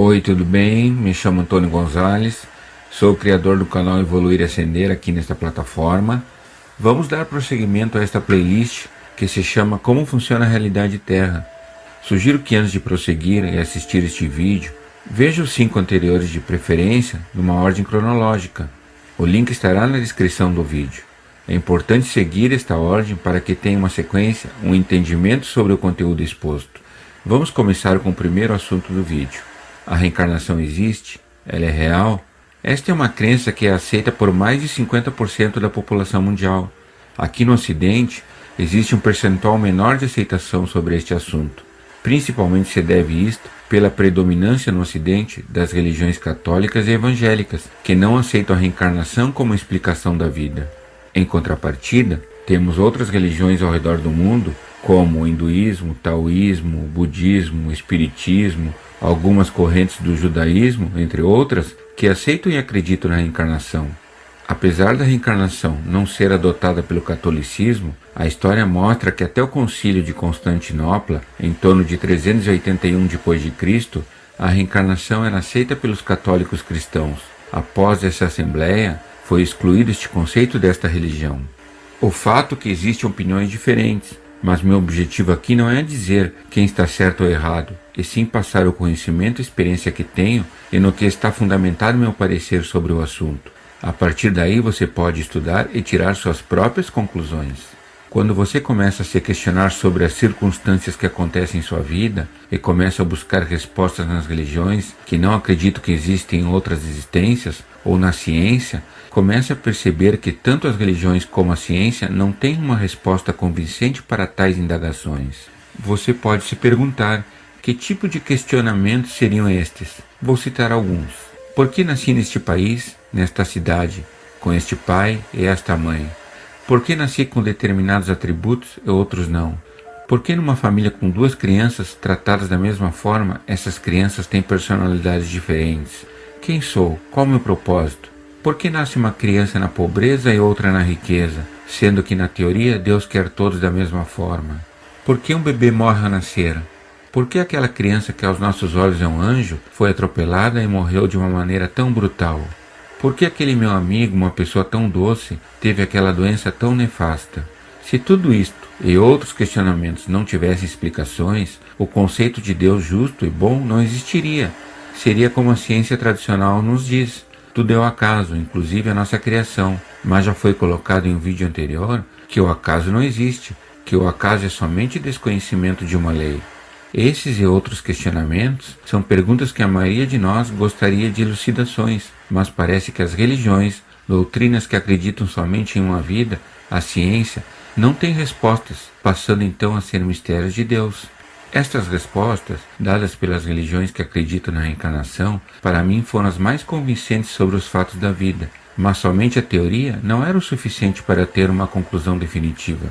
Oi, tudo bem? Me chamo Antônio Gonzalez, sou o criador do canal Evoluir e Ascender aqui nesta plataforma. Vamos dar prosseguimento a esta playlist que se chama Como Funciona a Realidade Terra. Sugiro que antes de prosseguir e assistir este vídeo, veja os 5 anteriores de preferência numa ordem cronológica. O link estará na descrição do vídeo. É importante seguir esta ordem para que tenha uma sequência, um entendimento sobre o conteúdo exposto. Vamos começar com o primeiro assunto do vídeo. A reencarnação existe? Ela é real? Esta é uma crença que é aceita por mais de 50% da população mundial. Aqui no Ocidente, existe um percentual menor de aceitação sobre este assunto. Principalmente se deve isto pela predominância no Ocidente das religiões católicas e evangélicas, que não aceitam a reencarnação como explicação da vida. Em contrapartida, temos outras religiões ao redor do mundo, como o hinduísmo, taoísmo, budismo, espiritismo, algumas correntes do judaísmo, entre outras, que aceitam e acreditam na reencarnação. Apesar da reencarnação não ser adotada pelo catolicismo, a história mostra que até o Concílio de Constantinopla, em torno de 381 d.C., a reencarnação era aceita pelos católicos cristãos. Após essa assembleia, foi excluído este conceito desta religião. O fato é que existem opiniões diferentes, mas meu objetivo aqui não é dizer quem está certo ou errado, e sim passar o conhecimento e experiência que tenho e no que está fundamentado meu parecer sobre o assunto. A partir daí você pode estudar e tirar suas próprias conclusões. Quando você começa a se questionar sobre as circunstâncias que acontecem em sua vida e começa a buscar respostas nas religiões que não acreditam que existem outras existências ou na ciência, começa a perceber que tanto as religiões como a ciência não têm uma resposta convincente para tais indagações. Você pode se perguntar, que tipo de questionamentos seriam estes? Vou citar alguns. Por que nasci neste país, nesta cidade, com este pai e esta mãe? Por que nasci com determinados atributos e outros não? Por que numa família com 2 crianças tratadas da mesma forma, essas crianças têm personalidades diferentes? Quem sou? Qual o meu propósito? Por que nasce uma criança na pobreza e outra na riqueza, sendo que na teoria Deus quer todos da mesma forma? Por que um bebê morre ao nascer? Por que aquela criança que aos nossos olhos é um anjo foi atropelada e morreu de uma maneira tão brutal? Por que aquele meu amigo, uma pessoa tão doce, teve aquela doença tão nefasta? Se tudo isto e outros questionamentos não tivessem explicações, o conceito de Deus justo e bom não existiria. Seria como a ciência tradicional nos diz. Tudo é o acaso, inclusive a nossa criação. Mas já foi colocado em um vídeo anterior que o acaso não existe, que o acaso é somente desconhecimento de uma lei. Esses e outros questionamentos são perguntas que a maioria de nós gostaria de elucidações, mas parece que as religiões, doutrinas que acreditam somente em uma vida, a ciência, não têm respostas, passando então a ser mistérios de Deus. Estas respostas, dadas pelas religiões que acreditam na reencarnação, para mim foram as mais convincentes sobre os fatos da vida, mas somente a teoria não era o suficiente para ter uma conclusão definitiva.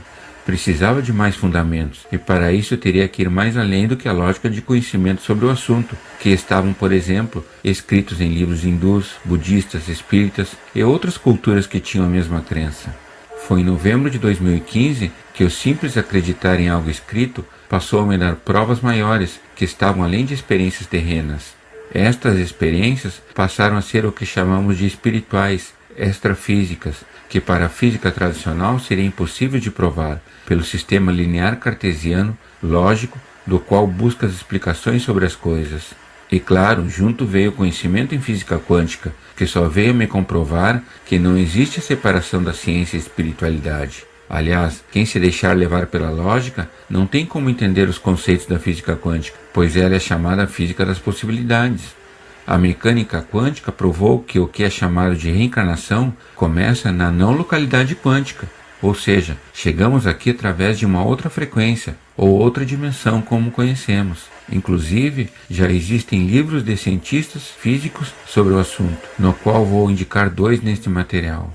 Precisava de mais fundamentos, e para isso teria que ir mais além do que a lógica de conhecimento sobre o assunto, que estavam, por exemplo, escritos em livros hindus, budistas, espíritas e outras culturas que tinham a mesma crença. Foi em novembro de 2015 que o simples acreditar em algo escrito passou a me dar provas maiores que estavam além de experiências terrenas. Estas experiências passaram a ser o que chamamos de espirituais, extrafísicas, que para a física tradicional seria impossível de provar, pelo sistema linear cartesiano, lógico, do qual busca as explicações sobre as coisas. E claro, junto veio o conhecimento em física quântica, que só veio me comprovar que não existe a separação da ciência e espiritualidade. Aliás, quem se deixar levar pela lógica não tem como entender os conceitos da física quântica, pois ela é chamada física das possibilidades. A mecânica quântica provou que o que é chamado de reencarnação começa na não localidade quântica, ou seja, chegamos aqui através de uma outra frequência ou outra dimensão como conhecemos. Inclusive, já existem livros de cientistas físicos sobre o assunto, no qual vou indicar 2 neste material.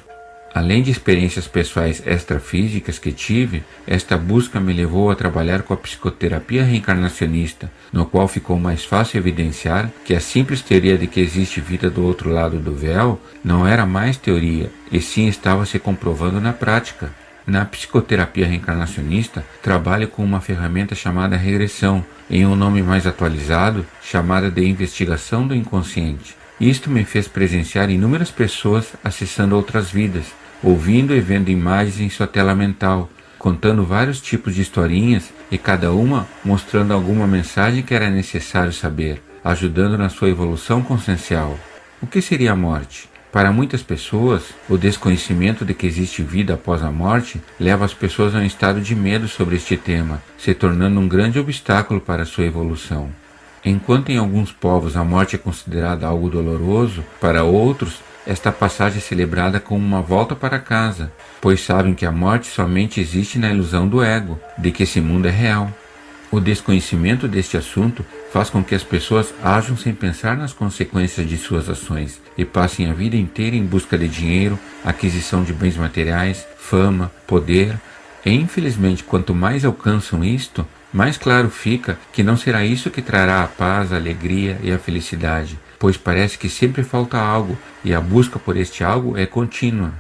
Além de experiências pessoais extrafísicas que tive, esta busca me levou a trabalhar com a psicoterapia reencarnacionista, no qual ficou mais fácil evidenciar que a simples teoria de que existe vida do outro lado do véu não era mais teoria, e sim estava se comprovando na prática. Na psicoterapia reencarnacionista, trabalho com uma ferramenta chamada regressão, em um nome mais atualizado, chamada de investigação do inconsciente. Isto me fez presenciar inúmeras pessoas acessando outras vidas, ouvindo e vendo imagens em sua tela mental, contando vários tipos de historinhas e cada uma mostrando alguma mensagem que era necessário saber, ajudando na sua evolução consciencial. O que seria a morte? Para muitas pessoas, o desconhecimento de que existe vida após a morte leva as pessoas a um estado de medo sobre este tema, se tornando um grande obstáculo para a sua evolução. Enquanto em alguns povos a morte é considerada algo doloroso, para outros, esta passagem é celebrada como uma volta para casa, pois sabem que a morte somente existe na ilusão do ego, de que esse mundo é real. O desconhecimento deste assunto faz com que as pessoas ajam sem pensar nas consequências de suas ações e passem a vida inteira em busca de dinheiro, aquisição de bens materiais, fama, poder. E infelizmente, quanto mais alcançam isto, mais claro fica que não será isso que trará a paz, a alegria e a felicidade, pois parece que sempre falta algo e a busca por este algo é contínua.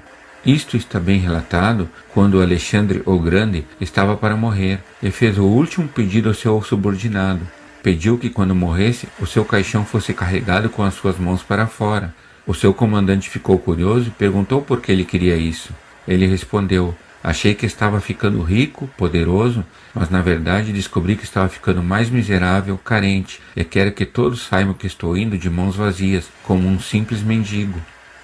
Isto está bem relatado quando Alexandre o Grande estava para morrer e fez o último pedido ao seu subordinado. Pediu que quando morresse, o seu caixão fosse carregado com as suas mãos para fora. O seu comandante ficou curioso e perguntou por que ele queria isso. Ele respondeu: achei que estava ficando rico, poderoso, mas na verdade descobri que estava ficando mais miserável, carente, e quero que todos saibam que estou indo de mãos vazias, como um simples mendigo.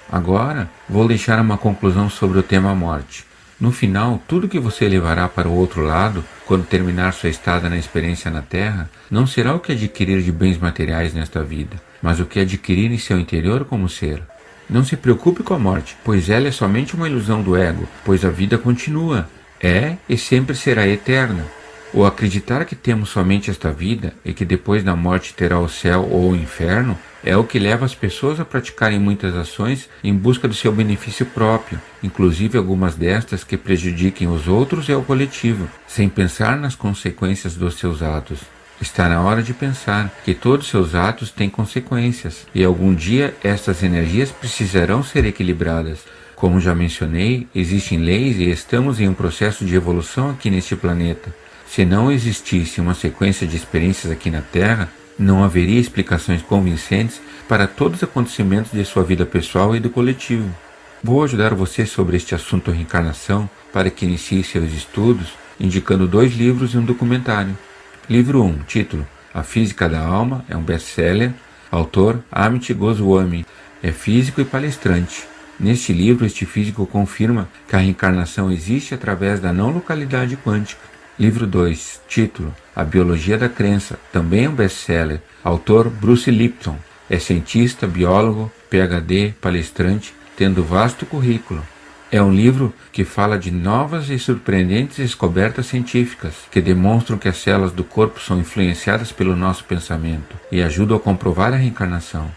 Agora, vou deixar uma conclusão sobre o tema morte. No final, tudo que você levará para o outro lado, quando terminar sua estada na experiência na Terra, não será o que adquirir de bens materiais nesta vida, mas o que adquirir em seu interior como ser. Não se preocupe com a morte, pois ela é somente uma ilusão do ego, pois a vida continua, é e sempre será eterna. O acreditar que temos somente esta vida e que depois da morte terá o céu ou o inferno é o que leva as pessoas a praticarem muitas ações em busca do seu benefício próprio, inclusive algumas destas que prejudiquem os outros e ao coletivo, sem pensar nas consequências dos seus atos. Está na hora de pensar que todos seus atos têm consequências e algum dia estas energias precisarão ser equilibradas. Como já mencionei, existem leis e estamos em um processo de evolução aqui neste planeta. Se não existisse uma sequência de experiências aqui na Terra, não haveria explicações convincentes para todos os acontecimentos de sua vida pessoal e do coletivo. Vou ajudar você sobre este assunto reencarnação para que inicie seus estudos, indicando 2 livros e um documentário. Livro 1, título: A Física da Alma, é um best-seller. Autor Amit Goswami, é físico e palestrante. Neste livro, este físico confirma que a reencarnação existe através da não localidade quântica. Livro 2, título: A Biologia da Crença, também é um best-seller. Autor Bruce Lipton, é cientista, biólogo, PhD, palestrante, tendo vasto currículo. É um livro que fala de novas e surpreendentes descobertas científicas que demonstram que as células do corpo são influenciadas pelo nosso pensamento e ajudam a comprovar a reencarnação.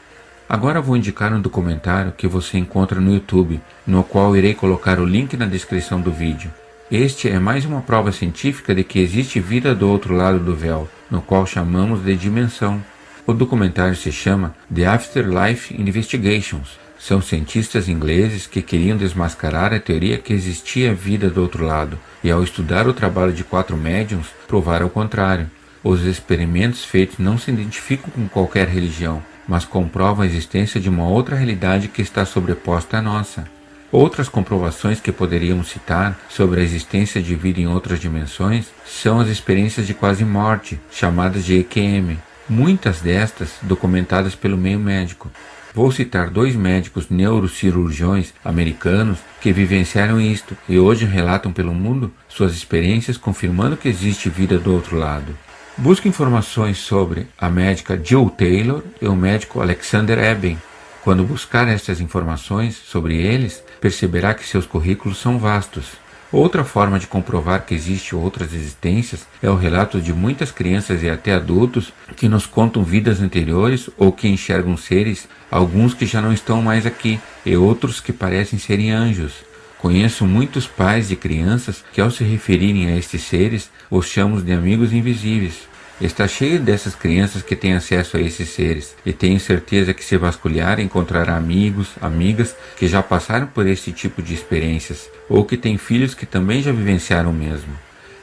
Agora vou indicar um documentário que você encontra no YouTube, no qual irei colocar o link na descrição do vídeo. Este é mais uma prova científica de que existe vida do outro lado do véu, no qual chamamos de dimensão. O documentário se chama The Afterlife Investigations. São cientistas ingleses que queriam desmascarar a teoria que existia vida do outro lado, e ao estudar o trabalho de 4 médiums, provaram o contrário. Os experimentos feitos não se identificam com qualquer religião, mas comprovam a existência de uma outra realidade que está sobreposta à nossa. Outras comprovações que poderíamos citar sobre a existência de vida em outras dimensões são as experiências de quase morte, chamadas de EQM, muitas destas documentadas pelo meio médico. Vou citar 2 médicos neurocirurgiões americanos que vivenciaram isto e hoje relatam pelo mundo suas experiências confirmando que existe vida do outro lado. Busque informações sobre a médica Jill Taylor e o médico Alexander Eben. Quando buscar estas informações sobre eles, perceberá que seus currículos são vastos. Outra forma de comprovar que existem outras existências é o relato de muitas crianças e até adultos que nos contam vidas anteriores ou que enxergam seres, alguns que já não estão mais aqui e outros que parecem serem anjos. Conheço muitos pais de crianças que, ao se referirem a estes seres, os chamam de amigos invisíveis. Está cheio dessas crianças que têm acesso a esses seres, e tenho certeza que se vasculhar encontrará amigos, amigas que já passaram por esse tipo de experiências, ou que têm filhos que também já vivenciaram o mesmo.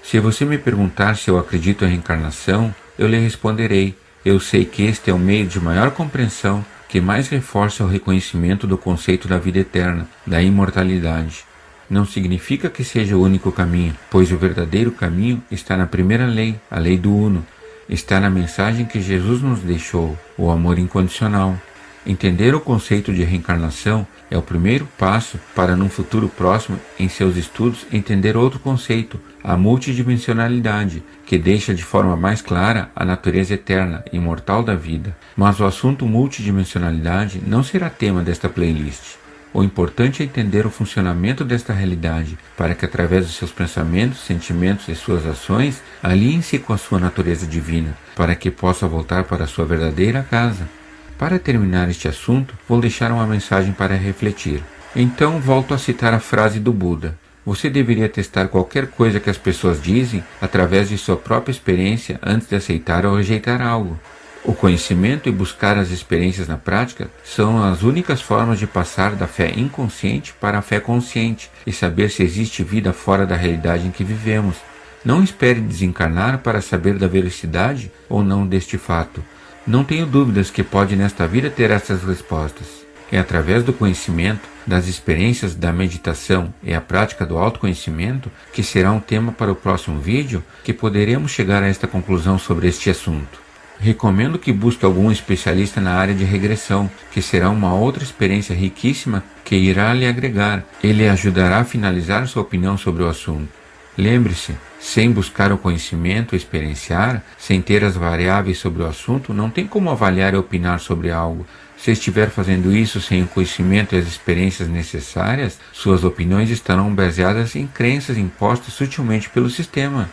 Se você me perguntar se eu acredito em reencarnação, eu lhe responderei: eu sei que este é o meio de maior compreensão que mais reforça o reconhecimento do conceito da vida eterna, da imortalidade. Não significa que seja o único caminho, pois o verdadeiro caminho está na primeira lei, a lei do Uno. Está na mensagem que Jesus nos deixou, o amor incondicional. Entender o conceito de reencarnação é o primeiro passo para, num futuro próximo, em seus estudos, entender outro conceito, a multidimensionalidade, que deixa de forma mais clara a natureza eterna, imortal da vida. Mas o assunto multidimensionalidade não será tema desta playlist. O importante é entender o funcionamento desta realidade, para que através dos seus pensamentos, sentimentos e suas ações, alinhe-se com a sua natureza divina, para que possa voltar para a sua verdadeira casa. Para terminar este assunto, vou deixar uma mensagem para refletir. Então volto a citar a frase do Buda: você deveria testar qualquer coisa que as pessoas dizem através de sua própria experiência antes de aceitar ou rejeitar algo. O conhecimento e buscar as experiências na prática são as únicas formas de passar da fé inconsciente para a fé consciente e saber se existe vida fora da realidade em que vivemos. Não espere desencarnar para saber da veracidade ou não deste fato. Não tenho dúvidas que pode nesta vida ter essas respostas. É através do conhecimento, das experiências da meditação e a prática do autoconhecimento, que será um tema para o próximo vídeo, que poderemos chegar a esta conclusão sobre este assunto. Recomendo que busque algum especialista na área de regressão, que será uma outra experiência riquíssima que irá lhe agregar. Ele ajudará a finalizar sua opinião sobre o assunto. Lembre-se, sem buscar o conhecimento e experienciar, sem ter as variáveis sobre o assunto, não tem como avaliar e opinar sobre algo. Se estiver fazendo isso sem o conhecimento e as experiências necessárias, suas opiniões estarão baseadas em crenças impostas sutilmente pelo sistema.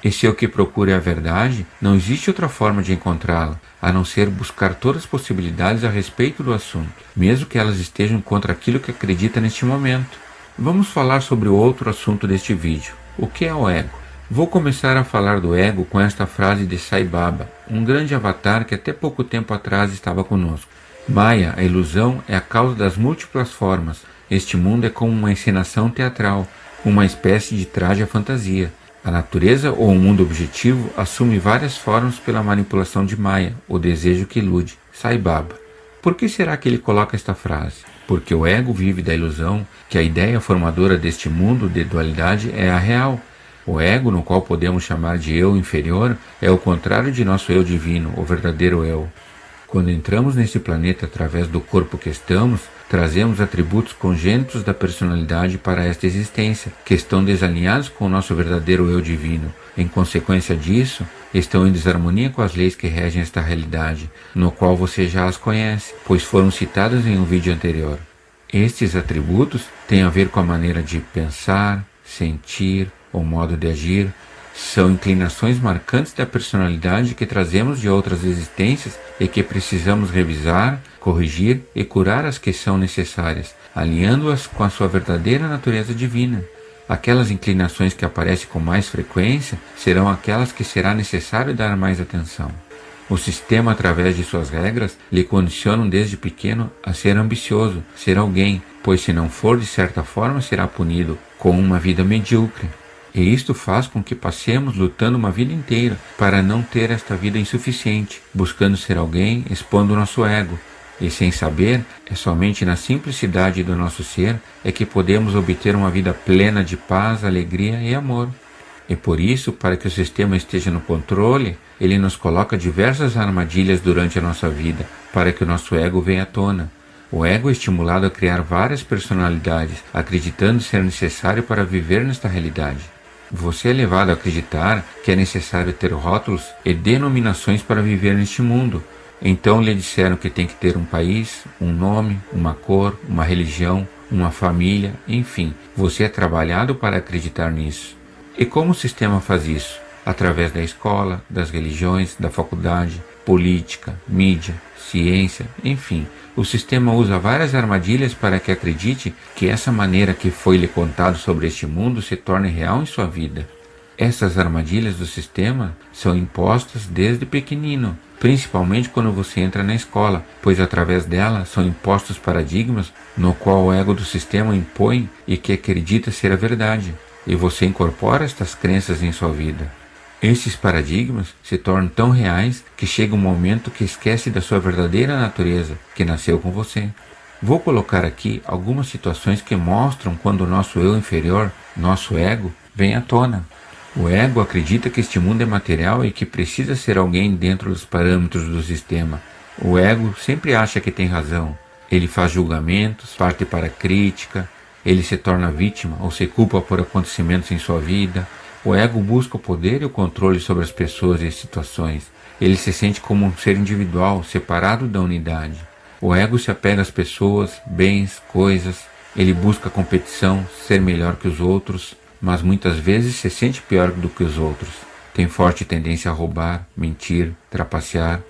E se o que procura é a verdade, não existe outra forma de encontrá-la, a não ser buscar todas as possibilidades a respeito do assunto, mesmo que elas estejam contra aquilo que acredita neste momento. Vamos falar sobre o outro assunto deste vídeo: o que é o ego? Vou começar a falar do ego com esta frase de Sai Baba, um grande avatar que até pouco tempo atrás estava conosco. Maya, a ilusão, é a causa das múltiplas formas. Este mundo é como uma encenação teatral, uma espécie de traje à fantasia. A natureza ou o mundo objetivo assume várias formas pela manipulação de Maya, o desejo que ilude, Sai Baba. Por que será que ele coloca esta frase? Porque o ego vive da ilusão que a ideia formadora deste mundo de dualidade é a real. O ego, no qual podemos chamar de eu inferior, é o contrário de nosso eu divino, o verdadeiro eu. Quando entramos nesse planeta através do corpo que estamos, trazemos atributos congênitos da personalidade para esta existência, que estão desalinhados com o nosso verdadeiro eu divino. Em consequência disso, estão em desarmonia com as leis que regem esta realidade, no qual você já as conhece, pois foram citadas em um vídeo anterior. Estes atributos têm a ver com a maneira de pensar, sentir, ou modo de agir. São inclinações marcantes da personalidade que trazemos de outras existências e que precisamos revisar, corrigir e curar as que são necessárias, alinhando-as com a sua verdadeira natureza divina. Aquelas inclinações que aparecem com mais frequência serão aquelas que será necessário dar mais atenção. O sistema, através de suas regras, lhe condicionam desde pequeno a ser ambicioso, ser alguém, pois se não for de certa forma será punido com uma vida medíocre. E isto faz com que passemos lutando uma vida inteira para não ter esta vida insuficiente, buscando ser alguém, expondo o nosso ego. E sem saber, é somente na simplicidade do nosso ser é que podemos obter uma vida plena de paz, alegria e amor. E por isso, para que o sistema esteja no controle, ele nos coloca diversas armadilhas durante a nossa vida, para que o nosso ego venha à tona. O ego é estimulado a criar várias personalidades, acreditando ser necessário para viver nesta realidade. Você é levado a acreditar que é necessário ter rótulos e denominações para viver neste mundo. Então lhe disseram que tem que ter um país, um nome, uma cor, uma religião, uma família, enfim. Você é trabalhado para acreditar nisso. E como o sistema faz isso? Através da escola, das religiões, da faculdade, política, mídia, ciência, enfim. O sistema usa várias armadilhas para que acredite que essa maneira que foi lhe contado sobre este mundo se torne real em sua vida. Essas armadilhas do sistema são impostas desde pequenino, principalmente quando você entra na escola, pois através dela são impostos paradigmas no qual o ego do sistema impõe e que acredita ser a verdade, e você incorpora estas crenças em sua vida. Esses paradigmas se tornam tão reais que chega um momento que esquece da sua verdadeira natureza, que nasceu com você. Vou colocar aqui algumas situações que mostram quando o nosso eu inferior, nosso ego, vem à tona. O ego acredita que este mundo é material e que precisa ser alguém dentro dos parâmetros do sistema. O ego sempre acha que tem razão. Ele faz julgamentos, parte para a crítica, ele se torna vítima ou se culpa por acontecimentos em sua vida. O ego busca o poder e o controle sobre as pessoas e as situações. Ele se sente como um ser individual, separado da unidade. O ego se apega às pessoas, bens, coisas. Ele busca competição, ser melhor que os outros, mas muitas vezes se sente pior do que os outros. Tem forte tendência a roubar, mentir, trapacear.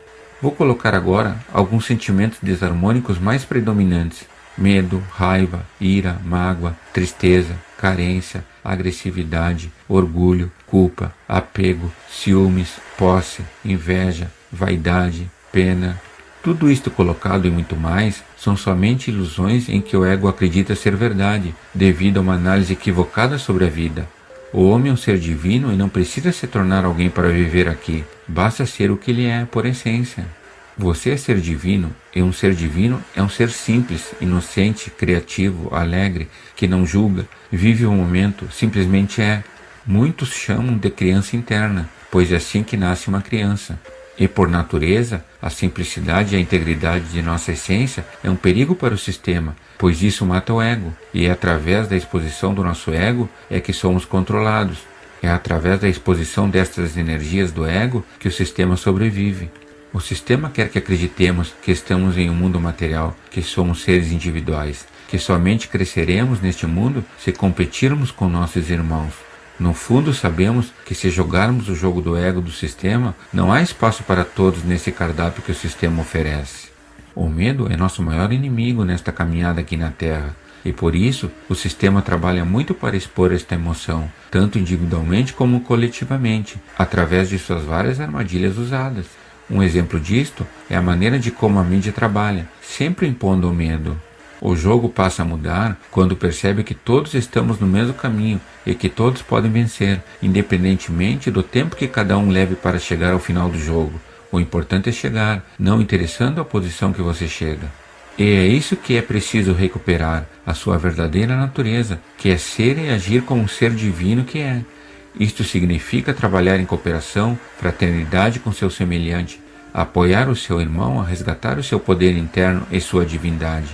Vou colocar agora alguns sentimentos desarmônicos mais predominantes: medo, raiva, ira, mágoa, tristeza, carência, agressividade, orgulho, culpa, apego, ciúmes, posse, inveja, vaidade, pena. Tudo isto colocado e muito mais são somente ilusões em que o ego acredita ser verdade, devido a uma análise equivocada sobre a vida. O homem é um ser divino e não precisa se tornar alguém para viver aqui, basta ser o que ele é por essência. Você é ser divino, e um ser divino é um ser simples, inocente, criativo, alegre, que não julga, vive o momento, simplesmente é. Muitos chamam de criança interna, pois é assim que nasce uma criança. E por natureza, a simplicidade e a integridade de nossa essência é um perigo para o sistema, pois isso mata o ego, e é através da exposição do nosso ego é que somos controlados. É através da exposição destas energias do ego que o sistema sobrevive. O sistema quer que acreditemos que estamos em um mundo material, que somos seres individuais, que somente cresceremos neste mundo se competirmos com nossos irmãos. No fundo, sabemos que se jogarmos o jogo do ego do sistema, não há espaço para todos nesse cardápio que o sistema oferece. O medo é nosso maior inimigo nesta caminhada aqui na Terra, e por isso o sistema trabalha muito para expor esta emoção, tanto individualmente como coletivamente, através de suas várias armadilhas usadas. Um exemplo disto é a maneira de como a mídia trabalha, sempre impondo o medo. O jogo passa a mudar quando percebe que todos estamos no mesmo caminho e que todos podem vencer, independentemente do tempo que cada um leve para chegar ao final do jogo. O importante é chegar, não interessando a posição que você chega. E é isso que é preciso recuperar, a sua verdadeira natureza, que é ser e agir como um ser divino que é. Isto significa trabalhar em cooperação, fraternidade com seu semelhante, apoiar o seu irmão a resgatar o seu poder interno e sua divindade.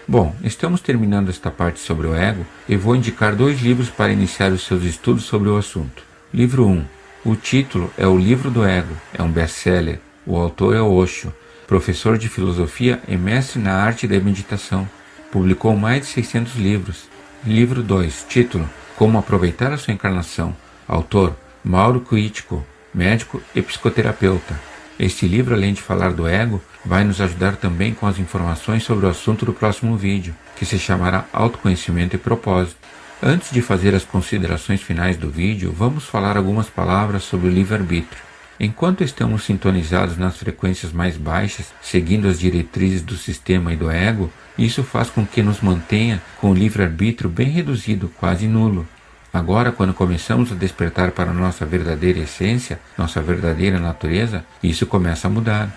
Bom, estamos terminando esta parte sobre o ego e vou indicar 2 livros para iniciar os seus estudos sobre o assunto. Livro 1. O título é O Livro do Ego, é um best-seller. O autor é Osho, professor de filosofia e mestre na arte da meditação. Publicou mais de 600 livros. Livro 2. Título: Como aproveitar a sua encarnação. Autor: Mauro Cuitico, médico e psicoterapeuta. Este livro, além de falar do ego, vai nos ajudar também com as informações sobre o assunto do próximo vídeo, que se chamará Autoconhecimento e Propósito. Antes de fazer as considerações finais do vídeo, vamos falar algumas palavras sobre o livre-arbítrio. Enquanto estamos sintonizados nas frequências mais baixas, seguindo as diretrizes do sistema e do ego, isso faz com que nos mantenha com o livre-arbítrio bem reduzido, quase nulo. Agora, quando começamos a despertar para a nossa verdadeira essência, nossa verdadeira natureza, isso começa a mudar.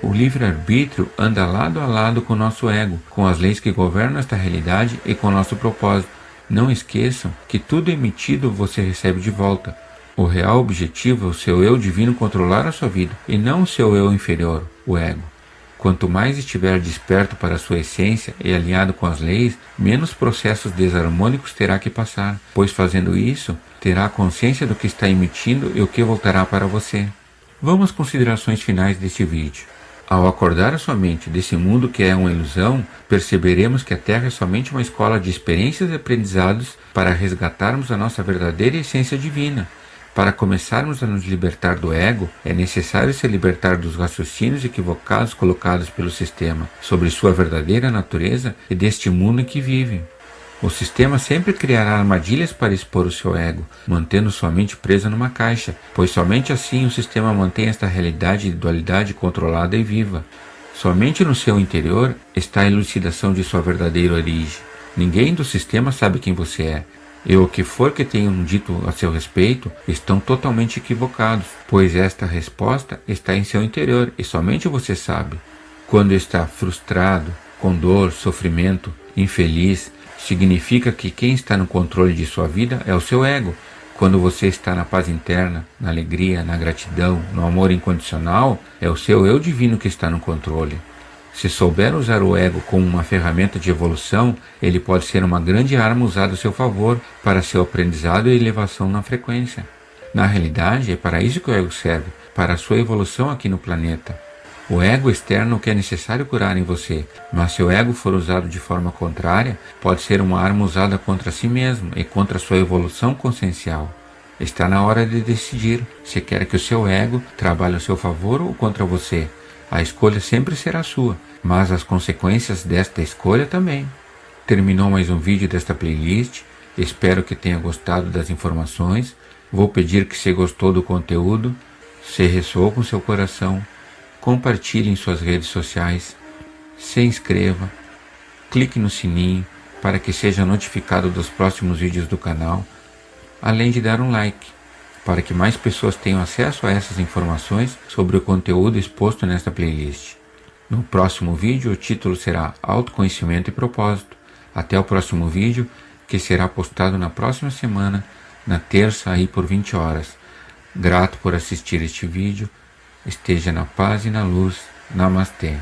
O livre-arbítrio anda lado a lado com o nosso ego, com as leis que governam esta realidade e com o nosso propósito. Não esqueçam que tudo emitido você recebe de volta. O real objetivo é o seu eu divino controlar a sua vida, e não o seu eu inferior, o ego. Quanto mais estiver desperto para a sua essência e alinhado com as leis, menos processos desarmônicos terá que passar, pois fazendo isso, terá consciência do que está emitindo e o que voltará para você. Vamos às considerações finais deste vídeo. Ao acordar a sua mente desse mundo que é uma ilusão, perceberemos que a Terra é somente uma escola de experiências e aprendizados para resgatarmos a nossa verdadeira essência divina. Para começarmos a nos libertar do ego, é necessário se libertar dos raciocínios equivocados colocados pelo sistema sobre sua verdadeira natureza e deste mundo em que vive. O sistema sempre criará armadilhas para expor o seu ego, mantendo sua mente presa numa caixa, pois somente assim o sistema mantém esta realidade de dualidade controlada e viva. Somente no seu interior está a elucidação de sua verdadeira origem. Ninguém do sistema sabe quem você é. E o que for que tenham dito a seu respeito, estão totalmente equivocados, pois esta resposta está em seu interior e somente você sabe. Quando está frustrado, com dor, sofrimento, infeliz, significa que quem está no controle de sua vida é o seu ego. Quando você está na paz interna, na alegria, na gratidão, no amor incondicional, é o seu eu divino que está no controle. Se souber usar o ego como uma ferramenta de evolução, ele pode ser uma grande arma usada a seu favor para seu aprendizado e elevação na frequência. Na realidade, é para isso que o ego serve, para a sua evolução aqui no planeta. O ego externo é o que é necessário curar em você, mas se o ego for usado de forma contrária, pode ser uma arma usada contra si mesmo e contra a sua evolução consciencial. Está na hora de decidir se quer que o seu ego trabalhe a seu favor ou contra você. A escolha sempre será sua, mas as consequências desta escolha também. Terminou mais um vídeo desta playlist, espero que tenha gostado das informações. Vou pedir que se gostou do conteúdo, se ressoou com seu coração, compartilhe em suas redes sociais, se inscreva, clique no sininho para que seja notificado dos próximos vídeos do canal, além de dar um like, para que mais pessoas tenham acesso a essas informações sobre o conteúdo exposto nesta playlist. No próximo vídeo o título será Autoconhecimento e Propósito. Até o próximo vídeo, que será postado na próxima semana, na terça aí por 20 horas. Grato por assistir este vídeo. Esteja na paz e na luz. Namastê.